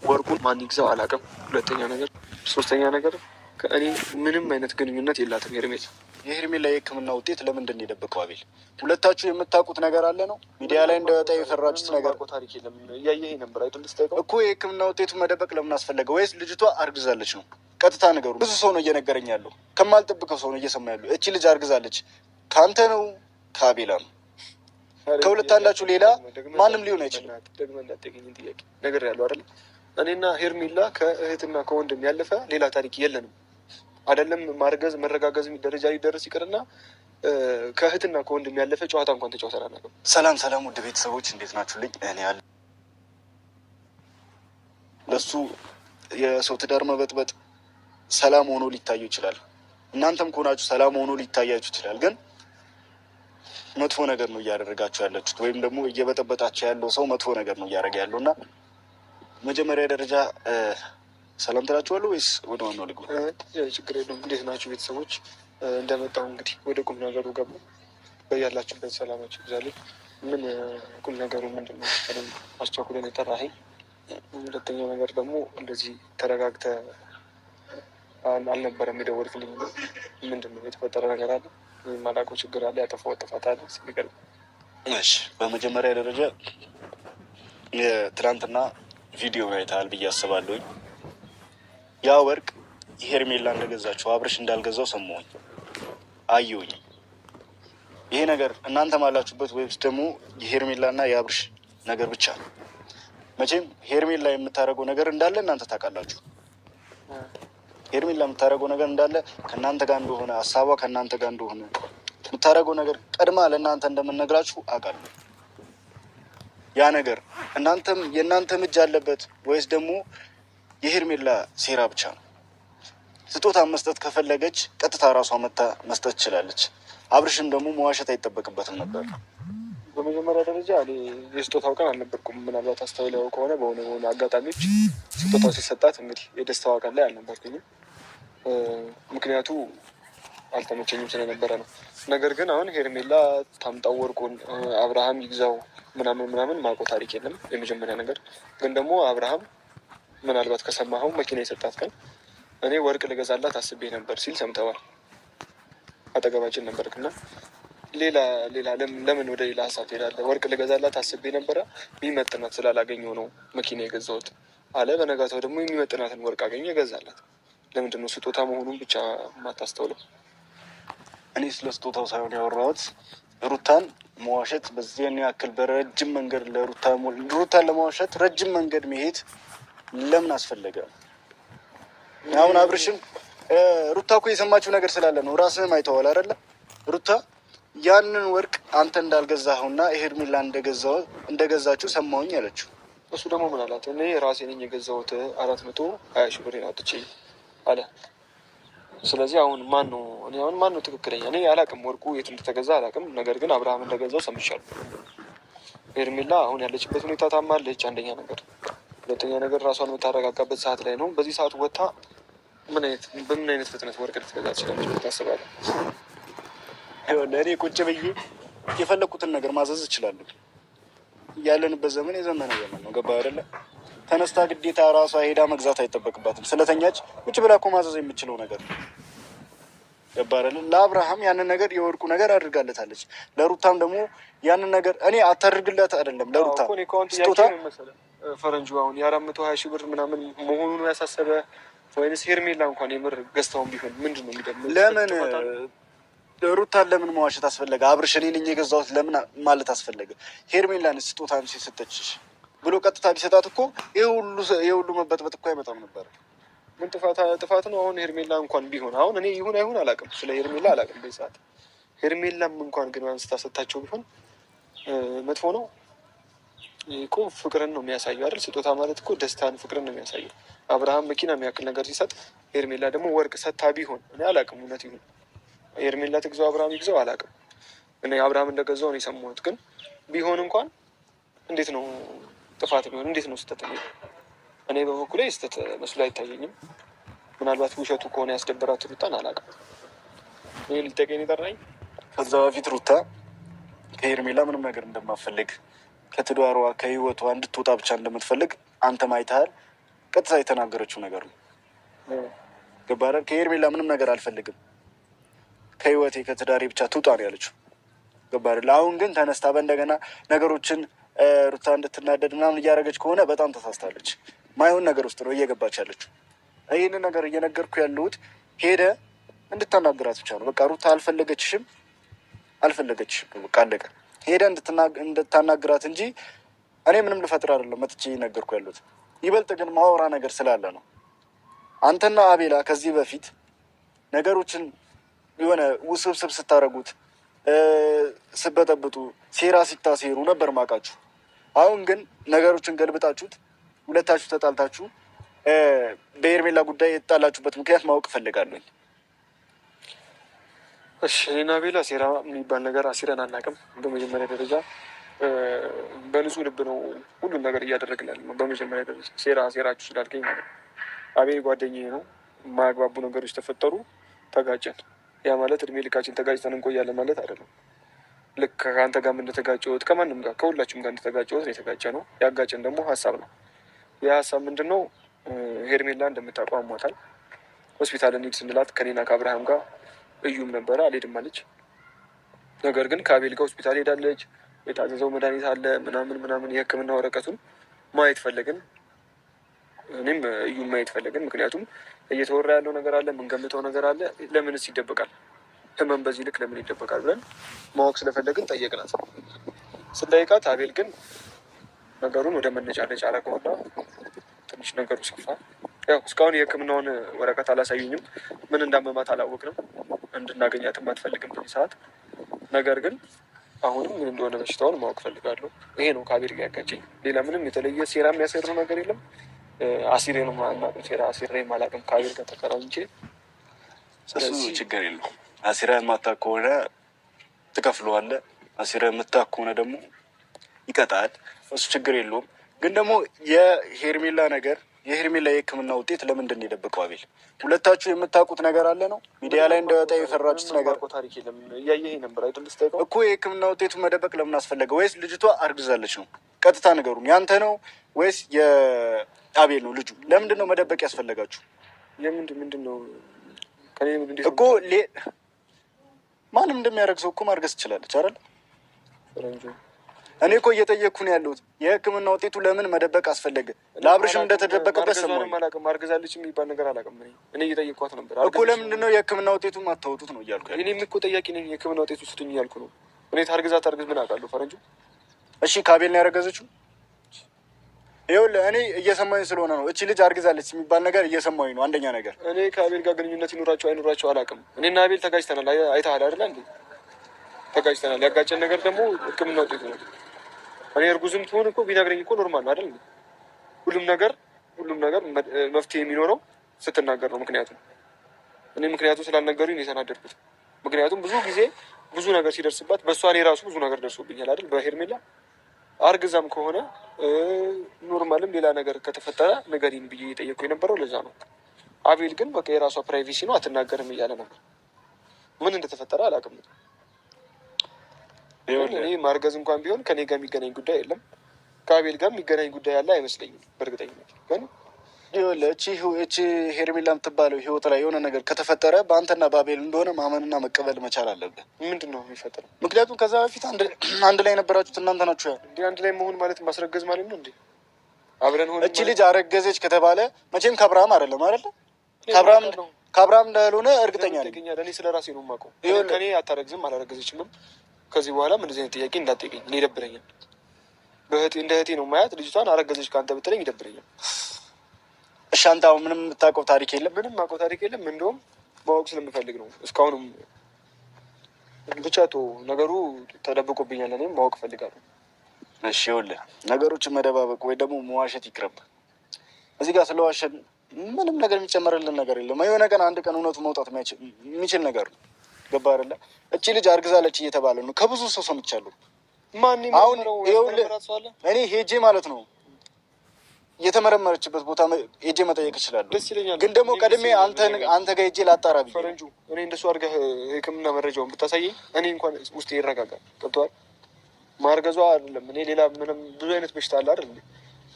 ወርቁን ማን ይግዛው አላውቅም። ሁለተኛ ነገር፣ ሶስተኛ ነገር ከእኔ ምንም አይነት ግንኙነት የላትም ሄርሜላ። የሄርሜላ የሕክምና ውጤት ለምንድን ነው የደበቀው? አቤል፣ ሁለታችሁ የምታውቁት ነገር አለ ነው? ሚዲያ ላይ እንደወጣ የፈራችሁት ነገር ታሪክ የለም። እያየህ ነበር አይደል? እኮ የሕክምና ውጤቱን መደበቅ ለምን አስፈለገ? ወይስ ልጅቷ አርግዛለች ነው? ቀጥታ ነገሩ። ብዙ ሰው ነው እየነገረኝ ያለው፣ ከማልጠብቀው ሰው ነው እየሰማ ያለው። እቺ ልጅ አርግዛለች። ከአንተ ነው ከአቤላ ነው? ከሁለት አንዳችሁ ሌላ ማንም ሊሆን አይችልም። ደግመህ እንዳትጠይቀኝ ጥያቄ ነገር ያለው አይደል? እኔና ሄርሜላ ከእህትና ከወንድም ያለፈ ሌላ ታሪክ የለንም። አይደለም ማርገዝ መረጋገዝ ደረጃ ሊደረስ ይቅርና ከእህትና ከወንድም ያለፈ ጨዋታ እንኳን ተጫውተን አናውቅም። ሰላም ሰላም፣ ውድ ቤተሰቦች እንዴት ናችሁልኝ? እኔ ያለ ለሱ የሰው ትዳር መበጥበጥ ሰላም ሆኖ ሊታየው ይችላል። እናንተም ከሆናችሁ ሰላም ሆኖ ሊታያችሁ ይችላል። ግን መጥፎ ነገር ነው እያደረጋችሁ ያላችሁት፣ ወይም ደግሞ እየበጠበጣችሁ ያለው ሰው መጥፎ ነገር ነው እያደረገ ያለው እና መጀመሪያ ደረጃ ሰላም ትላችኋለሁ ወይስ ወደ ዋናው ልግባ? ችግር የለውም። እንዴት ናችሁ ቤተሰቦች? እንደመጣሁ እንግዲህ ወደ ቁም ነገሩ ገቡ። በያላችሁበት ሰላማችሁ ይብዛልኝ። ምን ቁም ነገሩ ምንድን ነው? አስቸኩለን የጠራኸኝ? ሁለተኛው ነገር ደግሞ እንደዚህ ተረጋግተህ አልነበረም የደወልክልኝ። ምንድን ነው የተፈጠረ ነገር አለ? የማላውቀው ችግር አለ? ያጠፋሁት ጥፋት አለ? ስሚቀር። እሺ፣ በመጀመሪያ ደረጃ የትናንትና ቪዲዮ አይተሃል ብዬ አስባለሁኝ። ያ ወርቅ ሄርሜላ እንደገዛችው አብርሽ እንዳልገዛው ሰማሁኝ፣ አየሁኝ። ይሄ ነገር እናንተ ማላችሁበት ወይስ ደግሞ የሄርሜላና የአብርሽ ነገር ብቻ ነው? መቼም ሄርሜላ የምታደርገው ነገር እንዳለ እናንተ ታውቃላችሁ። ሄርሜላ የምታደርገው ነገር እንዳለ ከእናንተ ጋር እንደሆነ፣ ሀሳቧ ከእናንተ ጋር እንደሆነ፣ የምታደርገው ነገር ቀድማ ለእናንተ እንደምነግራችሁ አውቃለሁ። ያ ነገር እናንተም የእናንተም እጅ አለበት ወይስ ደግሞ የሄርሜላ ሴራ ብቻ ነው? ስጦታ መስጠት ከፈለገች ቀጥታ ራሷ መታ መስጠት ትችላለች። አብርሽም ደግሞ መዋሸት አይጠበቅበትም ነበር። በመጀመሪያ ደረጃ እኔ የስጦታው ቀን አልነበርኩም። ምናልባት አስተውለው ከሆነ በሆነ አጋጣሚዎች ስጦታው ሲሰጣት እንግዲህ የደስታዋ ቀን ላይ አልነበርኩኝም። ምክንያቱ አልተመቸኝም ስለነበረ ነው። ነገር ግን አሁን ሄርሜላ ታምጣው ወርቁን አብርሃም ይግዛው ምናምን ማውቀው ታሪክ የለም። የመጀመሪያ ነገር ግን ደግሞ አብርሃም ምናልባት ከሰማኸው መኪና የሰጣት ቀን እኔ ወርቅ ልገዛላት አስቤ ነበር ሲል ሰምተዋል። አጠገባችን ነበርክና ሌላ ለምን ወደ ሌላ ሀሳብ ትሄዳለህ? ወርቅ ልገዛላት አስቤ ነበረ፣ የሚመጥናት ስላላገኘው ነው መኪና የገዛሁት አለ። በነጋታው ደግሞ የሚመጥናትን ወርቅ አገኘ የገዛላት። ለምንድን ነው ስጦታ መሆኑን ብቻ የማታስተውለው? እኔ ስለ ስጦታው ሳይሆን ያወራሁት ሩታን መዋሸት በዚያን ያክል በረጅም መንገድ ሩታን ለመዋሸት ረጅም መንገድ መሄድ ለምን አስፈለገ? አሁን አብርሽም ሩታ እኮ የሰማችው ነገር ስላለ ነው። ራስህም አይተዋል አይደለ? ሩታ ያንን ወርቅ አንተ እንዳልገዛኸውና ሄርሜላ እንደገዛችው ሰማሁኝ ያለችው። እሱ ደግሞ ምን አላት? እኔ ራሴ ነኝ የገዛሁት 420 ሺህ ብር አውጥቼ አለ። ስለዚህ አሁን ማን ነው ትክክለኛ? እኔ አላውቅም፣ ወርቁ የት እንደተገዛ አላውቅም። ነገር ግን አብርሃም እንደገዛው ሰምቻለሁ። ሄርሜላ አሁን ያለችበት ሁኔታ ታማለች፣ አንደኛ ነገር። ሁለተኛ ነገር ራሷን የምታረጋጋበት ሰዓት ላይ ነው። በዚህ ሰዓት ወጥታ በምን አይነት ፍጥነት ወርቅ ልትገዛ ትችላለች ታስባለህ? እኔ ቁጭ ብዬ የፈለግኩትን ነገር ማዘዝ እችላለሁ። ያለንበት ዘመን የዘመነ ዘመን ነው። ገባ አይደለ? ተነስታ ግዴታ ራሷ ሄዳ መግዛት አይጠበቅባትም። ስለተኛች ቁጭ ብላ እኮ ማዘዝ የምችለው ነገር ነው። ገባ አይደለ? ለአብርሃም ያንን ነገር የወርቁ ነገር አድርጋለታለች። ለሩታም ደግሞ ያንን ነገር እኔ አታድርግላት አይደለም ለሩታ ስጦታ ፈረንጁ አሁን የ420 ሺህ ብር ምናምን መሆኑ ነው ያሳሰበ ወይንስ ሄርሜላ እንኳን የምር ገዝታውን ቢሆን ምንድን ነው የሚደምር? ለምን ሩታን ለምን መዋሸት አስፈለገ? አብርሽ እኔ ነኝ የገዛሁት ለምን ማለት አስፈለገ? ሄርሜላን ስጦታን ሲሰጠችሽ ብሎ ቀጥታ ቢሰጣት እኮ ይሄ ሁሉ መበጥበጥ እኮ አይመጣም ነበር። ምን ጥፋት ነው አሁን? ሄርሜላ እንኳን ቢሆን አሁን እኔ ይሁን አይሁን አላውቅም፣ ስለ ሄርሜላ አላውቅም። በዚህ ሰዓት ሄርሜላም እንኳን ግን አንስታ ሰጣቸው ቢሆን መጥፎ ነው እኮ። ፍቅርን ነው የሚያሳየው አይደል? ስጦታ ማለት እኮ ደስታን፣ ፍቅርን ነው የሚያሳየው። አብርሃም መኪና የሚያክል ነገር ሲሰጥ ሄርሜላ ደግሞ ወርቅ ሰታ ቢሆን እኔ አላውቅም፣ እውነት ይሁን ሄርሜላ ትግዛው አብርሃም ይግዛው አላውቅም። እኔ አብርሃም እንደገዛው ነው የሰማሁት። ግን ቢሆን እንኳን እንዴት ነው ጥፋት ቢሆን እንዴት ነው ስህተት? እኔ በበኩሌ ስህተት መስሎ አይታየኝም። ምናልባት ውሸቱ ከሆነ ያስደበራት ሩታን አላውቅም። ይህ ልጠቀኝ የጠራኝ ከዛ በፊት ሩታ ከሄርሜላ ምንም ነገር እንደማፈልግ ከትዳሯ ከህይወቷ እንድትወጣ ብቻ እንደምትፈልግ አንተ ማይተሃል። ቀጥታ የተናገረችው ነገር ነው። ገባህ አይደል? ከሄርሜላ ምንም ነገር አልፈልግም፣ ከህይወቴ ከትዳሬ ብቻ ትውጣ ነው ያለችው። ገባህ አይደል? አሁን ግን ተነስታ በእንደገና ነገሮችን ሩታ እንድትናደድ ምናምን እያደረገች ከሆነ በጣም ተሳስታለች። ማይሆን ነገር ውስጥ ነው እየገባች ያለችው። ይህንን ነገር እየነገርኩ ያለሁት ሄደ እንድታናግራት ብቻ ነው። በቃ ሩታ አልፈለገችሽም በቃ አለቀ። ሄደ እንድታናግራት እንጂ እኔ ምንም ልፈጥር አይደለም መጥቼ እየነገርኩ ያለሁት። ይበልጥ ግን ማወራ ነገር ስላለ ነው። አንተና አቤላ ከዚህ በፊት ነገሮችን የሆነ ውስብስብ ስታደርጉት፣ ስበጠብጡ፣ ሴራ ሲታሴሩ ነበር ማውቃችሁ። አሁን ግን ነገሮችን ገልብጣችሁት ሁለታችሁ ተጣልታችሁ በሄርሜላ ጉዳይ የተጣላችሁበት ምክንያት ማወቅ እፈልጋለሁ። እሺ እኔና አቤላ ሴራ የሚባል ነገር አሲረን አናውቅም። በመጀመሪያ ደረጃ በንጹህ ልብ ነው ሁሉን ነገር እያደረግን ያለ ነው። በመጀመሪያ ደረጃ ሴራችሁ ስላልከኝ ማለት ነው። አቤል ጓደኛዬ ነው። የማያግባቡ ነገሮች ተፈጠሩ፣ ተጋጨን። ያ ማለት እድሜ ልካችን ተጋጭተን እንቆያለን ማለት አይደለም። ልክ ከአንተ ጋር እንደተጋጨሁት ከማንም ጋር ከሁላችሁም ጋር እንደተጋጨሁት የተጋጨ ነው። ያጋጨን ደግሞ ሀሳብ ነው። ያ ሀሳብ ምንድን ነው? ሄርሜላ እንደምታውቀው አሟታል። ሆስፒታል እንሂድ ስንላት ከኔና ከአብርሃም ጋር እዩም ነበረ አልሄድም አለች። ነገር ግን ከአቤል ጋር ሆስፒታል ሄዳለች። የታዘዘው መድኃኒት አለ ምናምን የሕክምና ወረቀቱን ማየት ፈለግን። እኔም እዩም ማየት ፈለግን። ምክንያቱም እየተወራ ያለው ነገር አለ፣ የምንገምተው ነገር አለ። ለምንስ ይደበቃል? ህመም በዚህ ልክ ለምን ይደበቃል ብለን ማወቅ ስለፈለግን ጠየቅናት። ስንጠይቃት አቤል ግን ነገሩን ወደ መነጫነጭ አረገውና ትንሽ ነገሩ ሰፋ። ያው እስካሁን የሕክምናውን ወረቀት አላሳዩኝም። ምን እንዳመማት አላወቅንም። እንድናገኛትም አትፈልግም በዚህ ሰዓት። ነገር ግን አሁንም ምን እንደሆነ በሽታውን ማወቅ ፈልጋለሁ። ይሄ ነው ከአቤል ጋር ያጋጨኝ። ሌላ ምንም የተለየ ሴራ የሚያሰሩ ነገር የለም። አሲሬ ነው ማናውቅም፣ ሴራ አሲሬ አላውቅም ከአቤል ጋር ተቀራኝቼ። እሱ ችግር የለው። አሲራ የማታውቅ ከሆነ ትከፍለዋለህ። አሲራ የምታውቅ ከሆነ ደግሞ ይቀጣል። እሱ ችግር የለውም። ግን ደግሞ የሄርሜላ ነገር የሄርሜላ የህክምና ውጤት ለምንድን ነው የደበቀው አቤል? ሁለታችሁ የምታውቁት ነገር አለ ነው ሚዲያ ላይ እንደወጣ የፈራችሁት ነገር ታሪክ የለም። እያየህ ነበር አይደል? ስጠይቀው እኮ የህክምና ውጤቱን መደበቅ ለምን አስፈለገ? ወይስ ልጅቷ አርግዛለች ነው? ቀጥታ ነገሩን ያንተ ነው ወይስ የአቤል ነው ልጁ? ለምንድን ነው መደበቅ ያስፈለጋችሁ? ምንድን ነው እኮ ማንም እንደሚያደርግ ሰው እኮ ማርገዝ ትችላለች አይደል? እኔ እኮ እየጠየቅኩ ነው ያለሁት የህክምና ውጤቱ ለምን መደበቅ አስፈለገ? ለአብርሽም እንደተደበቀበት ሰሞኑን አላውቅም። አርግዛለች የሚባል ነገር አላውቅም። እኔ እየጠየቅኳት ነበር እኮ ለምንድን ነው የህክምና ውጤቱ ማታወጡት ነው እያልኩ ያለው። እኔም እኮ ጠያቂ ነኝ። የህክምና ውጤቱ ስጡኝ እያልኩ ነው። እኔ ታርግዝ ምን አውቃለሁ ፈረንጁ። እሺ ከአቤል ነው ያረገዘችው? ይኸውልህ እኔ እየሰማኝ ስለሆነ ነው። እቺ ልጅ አርግዛለች የሚባል ነገር እየሰማኝ ነው። አንደኛ ነገር እኔ ከአቤል ጋር ግንኙነት ይኖራቸው አይኖራቸው አላውቅም። እኔና አቤል ተጋጭተናል። አይተሃል አይደል እንዴ? ተጋጭተናል። ያጋጨን ነገር ደግሞ ህክምና ውጤቱ ነው። እኔ እርጉዝም ትሆን እኮ ቢነግረኝ እኮ ኖርማል ነው አይደል? ሁሉም ነገር መፍትሄ የሚኖረው ስትናገር ነው። ምክንያቱ ስላልነገሩኝ ነው የተናደድኩት። ምክንያቱም ብዙ ጊዜ ብዙ ነገር ሲደርስባት በእሷ እኔ ራሱ ብዙ ነገር ደርሶብኛል አይደል? በሄርሜላ አርግዛም ከሆነ ኖርማልም ሌላ ነገር ከተፈጠረ ንገሪኝ ብዬ እየጠየቅኩ የነበረው ለዛ ነው። አቤል ግን በቃ የራሷ ፕራይቬሲ ነው አትናገርም እያለ ነበር። ምን እንደተፈጠረ አላውቅም። እኔ ማርገዝ እንኳን ቢሆን ከኔ ጋር የሚገናኝ ጉዳይ የለም። ከአቤል ጋር የሚገናኝ ጉዳይ ያለ አይመስለኝም በእርግጠኝነት። ግን እቺ ሄርሜላ የምትባለው ህይወት ላይ የሆነ ነገር ከተፈጠረ በአንተና በአቤል እንደሆነ ማመንና መቀበል መቻል አለብህ። ምንድን ነው የሚፈጠረው? ምክንያቱም ከዛ በፊት አንድ ላይ የነበራችሁት እናንተ ናችሁ። እንዲ አንድ ላይ መሆን ማለት ማስረገዝ ማለት ነው እንዴ? አብረን ሆነ እቺ ልጅ አረገዘች ከተባለ መቼም ከአብርሃም አይደለም አይደለ? ከአብርሃም እንዳልሆነ እርግጠኛ ነኝ። እኔ ስለ ራሴ ነው የማውቀው። ከኔ አታረግዝም አላረገዘችም። ከዚህ በኋላ እንደዚህ አይነት ጥያቄ እንዳትጠይቀኝ። እኔ ይደብረኛል። እንደ እህቴ ነው ማያት። ልጅቷን አረገዘች ከአንተ ብትለኝ ይደብረኛል። እሺ አንተ አሁን ምንም የምታውቀው ታሪክ የለም? ምንም የማውቀው ታሪክ የለም። እንደውም ማወቅ ስለምፈልግ ነው እስካሁንም። ብቻ ነገሩ ተደብቆብኛል። እኔም ማወቅ እፈልጋለሁ። እሺ ይኸውልህ ነገሮችን መደባበቅ ወይ ደግሞ መዋሸት ይቅረብ። እዚህ ጋር ስለዋሸን ምንም ነገር የሚጨመርልን ነገር የለም። የሆነ ቀን አንድ ቀን እውነቱ መውጣት የሚችል ነገር ነው። ገባህ አይደለ? እቺ ልጅ አርግዛለች እየተባለ ነው ከብዙ ሰው ሰምቻለሁ። አሁን ይኸውልህ እኔ ሄጄ ማለት ነው የተመረመረችበት ቦታ ሄጄ መጠየቅ እችላለሁ። ግን ደግሞ ቀድሜ አንተ ጋር ሄጄ ላጣራ ብዬ ፈረንጁ እኔ እንደሱ አድርገህ የሕክምና መረጃውን ብታሳየኝ እኔ እንኳን ውስጤ ይረጋጋል። ገብቶሃል? ማርገዟ አይደለም እኔ ሌላ ምንም ብዙ አይነት በሽታ አለ አይደል?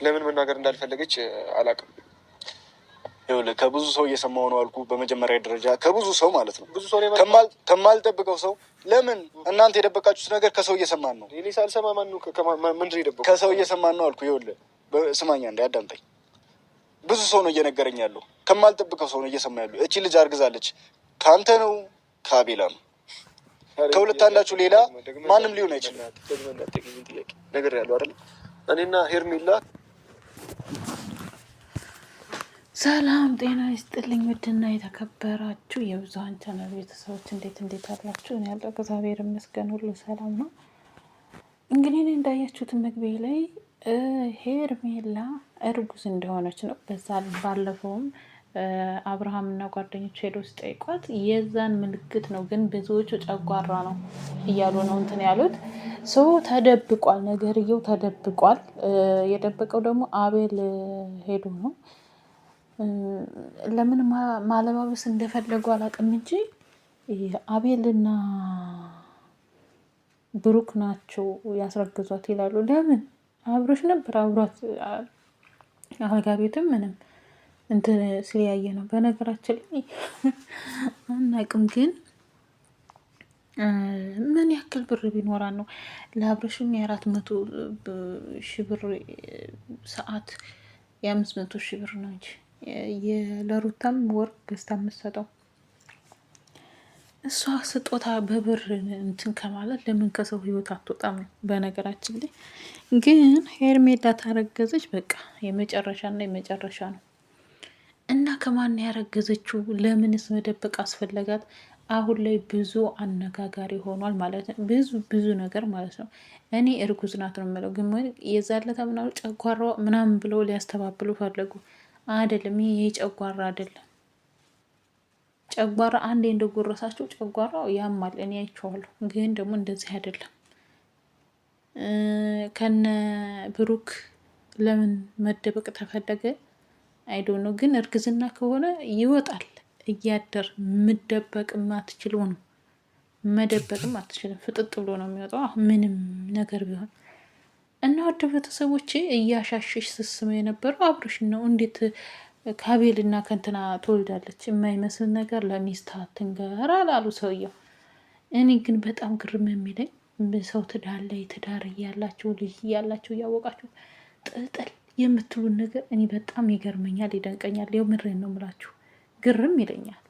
ለምን መናገር እንዳልፈለገች አላውቅም። ይኸውልህ ከብዙ ሰው እየሰማሁ ነው አልኩህ። በመጀመሪያ ደረጃ ከብዙ ሰው ማለት ነው፣ ብዙ ሰው ከማልጠብቀው ሰው። ለምን እናንተ የደበቃችሁት ነገር ከሰው እየሰማን ነው። እኔ ሳልሰማ ማን ነው ምንድን የደበቁት? ከሰው እየሰማን ነው አልኩህ። ይኸውልህ ስማኛ፣ እንደ አዳምጠኝ። ብዙ ሰው ነው እየነገረኝ ያለው፣ ከማልጠብቀው ሰው ነው እየሰማ ያለው። እቺ ልጅ አርግዛለች። ከአንተ ነው ከአቤላ ነው? ከሁለት አንዳችሁ ሌላ ማንም ሊሆን አይችልም። ነገር ያለው አይደል? እኔና ሄርሜላ ሰላም ጤና ይስጥልኝ። ውድና የተከበራችሁ የብዙኃን ቻናል ቤተሰቦች እንዴት አላችሁ? እኔ ያለው እግዚአብሔር ይመስገን ሁሉ ሰላም ነው። እንግዲህ እኔ እንዳያችሁት መግቢያ ላይ ሄርሜላ እርጉዝ እንደሆነች ነው። በዛ ባለፈውም አብርሃም እና ጓደኞች ሄዶ ሲጠይቋት የዛን ምልክት ነው፣ ግን ብዙዎቹ ጨጓራ ነው እያሉ ነው እንትን ያሉት። ሰው ተደብቋል፣ ነገርየው ተደብቋል። የደበቀው ደግሞ አቤል ሄዶ ነው። ለምን ማለባበስ እንደፈለጉ አላውቅም እንጂ አቤልና ብሩክ ናቸው ያስረግዟት ይላሉ። ለምን አብሮሽ ነበር አብሯት አልጋ ቤትም ምንም እንትን ስለያየ ነው። በነገራችን ላይ አናውቅም፣ ግን ምን ያክል ብር ቢኖራን ነው ለአብረሽም የ400,000 ብር ሰዓት የ500,000 ብር ነው እንጂ ለሩታም ወርቅ ገዝታ የምትሰጠው እሷ ስጦታ በብር እንትን ከማለት ለምን ከሰው ህይወት አትወጣም ነው። በነገራችን ላይ ግን ሄርሜላ ታረገዘች፣ በቃ የመጨረሻና የመጨረሻ ነው። እና ከማን ያረገዘችው? ለምንስ መደበቅ አስፈለጋት? አሁን ላይ ብዙ አነጋጋሪ ሆኗል ማለት ነው። ብዙ ነገር ማለት ነው። እኔ እርጉዝ ናት ነው የምለው፣ ግን የዛለታ ምናምን ጨጓራ ምናምን ብለው ሊያስተባብሉ ፈለጉ። አይደለም፣ ይሄ ጨጓራ አይደለም። ጨጓራ አንዴ እንደጎረሳቸው ጨጓራው ያማል፣ እኔ አይቼዋለሁ። ግን ደግሞ እንደዚህ አይደለም። ከነ ብሩክ ለምን መደበቅ ተፈለገ? አይዶ ነው። ግን እርግዝና ከሆነ ይወጣል እያደር። መደበቅም አትችለው ነው፣ መደበቅም አትችልም። ፍጥጥ ብሎ ነው የሚወጣው ምንም ነገር ቢሆን። እና ወደ ቤተሰቦቼ እያሻሸሽ ስስመው የነበረው አብርሽ ነው። እንዴት ከአቤልና ከንትና ትወልዳለች? የማይመስል ነገር ለሚስት አትንገር አላሉ ሰውየው። እኔ ግን በጣም ግርም የሚለኝ ሰው ትዳር ላይ ትዳር እያላችሁ ልጅ እያላችሁ እያወቃችሁ ጥጥል የምትሉን ነገር እኔ በጣም ይገርመኛል፣ ይደንቀኛል። ያው ምሬን ነው የምላችሁ፣ ግርም ይለኛል።